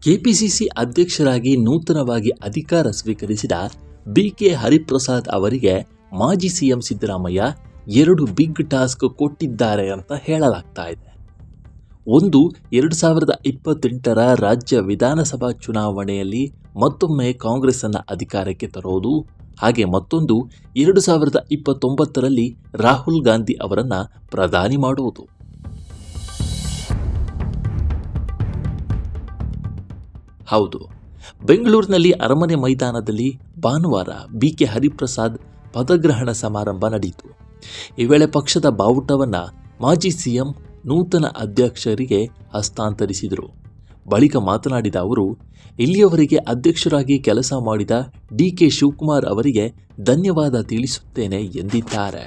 KPCC ಅಧ್ಯಕ್ಷರಾಗಿ ನೂತನವಾಗಿ ಅಧಿಕಾರ ಸ್ವೀಕರಿಸಿದ ಬಿಕೆ ಹರಿಪ್ರಸಾದ್ ಅವರಿಗೆ ಮಾಜಿ ಸಿಎಂ ಸಿದ್ದರಾಮಯ್ಯ 2 ಬಿಗ್ ಟಾಸ್ಕ್ ಕೊಟ್ಟಿದ್ದಾರೆ ಅಂತ ಹೇಳಲಾಗ್ತಾ ಇದೆ. ಒಂದು, 2028ರ ರಾಜ್ಯ ವಿಧಾನಸಭಾ ಚುನಾವಣೆಯಲ್ಲಿ ಮತ್ತೊಮ್ಮೆ ಕಾಂಗ್ರೆಸ್ ಅನ್ನು ಅಧಿಕಾರಕ್ಕೆ ತರೋದು, ಹಾಗೆ ಮತ್ತೊಂದು 2029ರಲ್ಲಿ ರಾಹುಲ್ ಗಾಂಧಿ ಅವರನ್ನು ಪ್ರಧಾನಿ ಮಾಡುವುದು. ಹೌದು, ಬೆಂಗಳೂರಿನಲ್ಲಿ ಅರಮನೆ ಮೈದಾನದಲ್ಲಿ ಭಾನುವಾರ ಬಿಕೆ ಹರಿಪ್ರಸಾದ್ ಪದಗ್ರಹಣ ಸಮಾರಂಭ ನಡೆಯಿತು. ಈ ವೇಳೆ ಪಕ್ಷದ ಬಾವುಟವನ್ನು ಮಾಜಿ ಸಿಎಂ ನೂತನ ಅಧ್ಯಕ್ಷರಿಗೆ ಹಸ್ತಾಂತರಿಸಿದರು. ಬಳಿಕ ಮಾತನಾಡಿದ ಅವರು, ಇಲ್ಲಿಯವರೆಗೆ ಅಧ್ಯಕ್ಷರಾಗಿ ಕೆಲಸ ಮಾಡಿದ ಡಿಕೆ ಶಿವಕುಮಾರ್ ಅವರಿಗೆ ಧನ್ಯವಾದ ತಿಳಿಸುತ್ತೇನೆ ಎಂದಿದ್ದಾರೆ.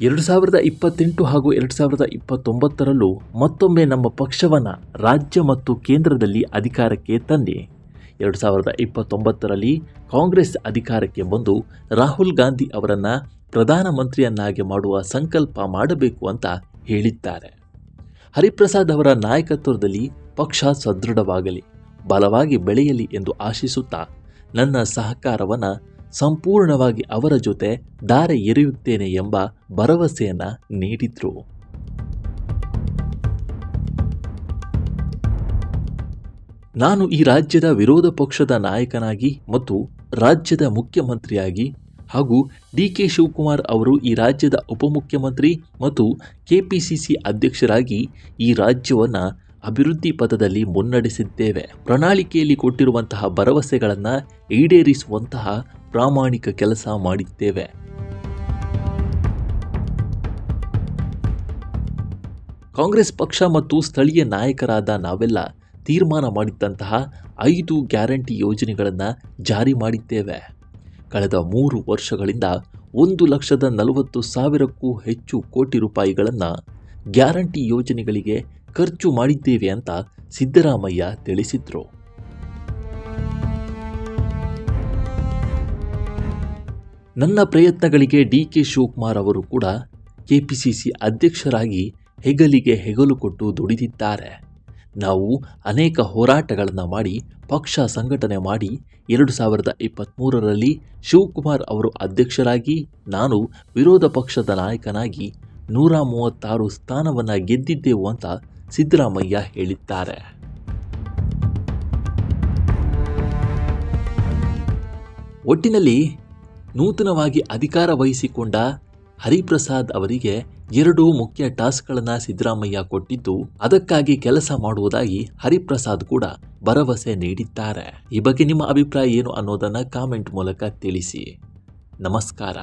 ಎರಡು 2028 ಹಾಗೂ 2029ರಲ್ಲೂ ಮತ್ತೊಮ್ಮೆ ನಮ್ಮ ಪಕ್ಷವನ್ನು ರಾಜ್ಯ ಮತ್ತು ಕೇಂದ್ರದಲ್ಲಿ ಅಧಿಕಾರಕ್ಕೆ ತಂದೆ. 2029ರಲ್ಲಿ ಕಾಂಗ್ರೆಸ್ ಅಧಿಕಾರಕ್ಕೆ ಬಂದು ರಾಹುಲ್ ಗಾಂಧಿ ಅವರನ್ನು ಪ್ರಧಾನಮಂತ್ರಿಯನ್ನಾಗಿ ಮಾಡುವ ಸಂಕಲ್ಪ ಮಾಡಬೇಕು ಅಂತ ಹೇಳಿದ್ದಾರೆ. ಹರಿಪ್ರಸಾದ್ ಅವರ ನಾಯಕತ್ವದಲ್ಲಿ ಪಕ್ಷ ಸದೃಢವಾಗಲಿ, ಬಲವಾಗಿ ಬೆಳೆಯಲಿ ಎಂದು ಆಶಿಸುತ್ತಾ ನನ್ನ ಸಹಕಾರವನ್ನು ಸಂಪೂರ್ಣವಾಗಿ ಅವರ ಜೊತೆ ದಾರೆ ಎರೆಯುತ್ತೇನೆ ಎಂಬ ಭರವಸೆಯನ್ನು ನೀಡಿದ್ರು. ನಾನು ಈ ರಾಜ್ಯದ ವಿರೋಧ ಪಕ್ಷದ ನಾಯಕನಾಗಿ ಮತ್ತು ರಾಜ್ಯದ ಮುಖ್ಯಮಂತ್ರಿಯಾಗಿ ಹಾಗೂ ಡಿಕೆ ಶಿವಕುಮಾರ್ ಅವರು ಈ ರಾಜ್ಯದ ಉಪಮುಖ್ಯಮಂತ್ರಿ ಮತ್ತು ಕೆಪಿಸಿಸಿ ಅಧ್ಯಕ್ಷರಾಗಿ ಈ ರಾಜ್ಯವನ್ನು ಅಭಿವೃದ್ಧಿ ಪಥದಲ್ಲಿ ಮುನ್ನಡೆಸಿದ್ದೇವೆ. ಪ್ರಣಾಳಿಕೆಯಲ್ಲಿ ಕೊಟ್ಟಿರುವಂತಹ ಭರವಸೆಗಳನ್ನು ಈಡೇರಿಸುವಂತಹ ಪ್ರಾಮಾಣಿಕ ಕೆಲಸ ಮಾಡಿದ್ದೇವೆ. ಕಾಂಗ್ರೆಸ್ ಪಕ್ಷ ಮತ್ತು ಸ್ಥಳೀಯ ನಾಯಕರಾದ ನಾವೆಲ್ಲ ತೀರ್ಮಾನ ಮಾಡಿದ್ದಂತಹ 5 ಗ್ಯಾರಂಟಿ ಯೋಜನೆಗಳನ್ನು ಜಾರಿ ಮಾಡಿದ್ದೇವೆ. ಕಳೆದ 3 ವರ್ಷಗಳಿಂದ 1,40,000ಕ್ಕೂ ಹೆಚ್ಚು ಕೋಟಿ ರೂಪಾಯಿಗಳನ್ನು ಗ್ಯಾರಂಟಿ ಯೋಜನೆಗಳಿಗೆ ಖರ್ಚು ಮಾಡಿದ್ದೇವೆ ಅಂತ ಸಿದ್ದರಾಮಯ್ಯ ತಿಳಿಸಿದ್ರು. ನನ್ನ ಪ್ರಯತ್ನಗಳಿಗೆ ಡಿಕೆ ಶಿವಕುಮಾರ್ ಅವರು ಕೂಡ ಕೆಪಿಸಿಸಿ ಅಧ್ಯಕ್ಷರಾಗಿ ಹೆಗಲಿಗೆ ಹೆಗಲು ಕೊಟ್ಟು ದುಡಿದಿದ್ದಾರೆ. ನಾವು ಅನೇಕ ಹೋರಾಟಗಳನ್ನು ಮಾಡಿ ಪಕ್ಷ ಸಂಘಟನೆ ಮಾಡಿ 2023ರಲ್ಲಿ ಶಿವಕುಮಾರ್ ಅವರು ಅಧ್ಯಕ್ಷರಾಗಿ ನಾನು ವಿರೋಧ ಪಕ್ಷದ ನಾಯಕನಾಗಿ 136 ಸ್ಥಾನವನ್ನು ಗೆದ್ದಿದ್ದೆವು ಅಂತ ಸಿದ್ದರಾಮಯ್ಯ ಹೇಳಿದ್ದಾರೆ. ಒಟ್ಟಿನಲ್ಲಿ ನೂತನವಾಗಿ ಅಧಿಕಾರ ವಹಿಸಿಕೊಂಡ ಹರಿಪ್ರಸಾದ್ ಅವರಿಗೆ 2 ಮುಖ್ಯ ಟಾಸ್ಕ್ಗಳನ್ನು ಸಿದ್ದರಾಮಯ್ಯ ಕೊಟ್ಟಿದ್ದು, ಅದಕ್ಕಾಗಿ ಕೆಲಸ ಮಾಡುವುದಾಗಿ ಹರಿಪ್ರಸಾದ್ ಕೂಡ ಭರವಸೆ ನೀಡಿದ್ದಾರೆ. ಈ ಬಗ್ಗೆ ನಿಮ್ಮ ಅಭಿಪ್ರಾಯ ಏನು ಅನ್ನೋದನ್ನು ಕಾಮೆಂಟ್ ಮೂಲಕ ತಿಳಿಸಿ. ನಮಸ್ಕಾರ.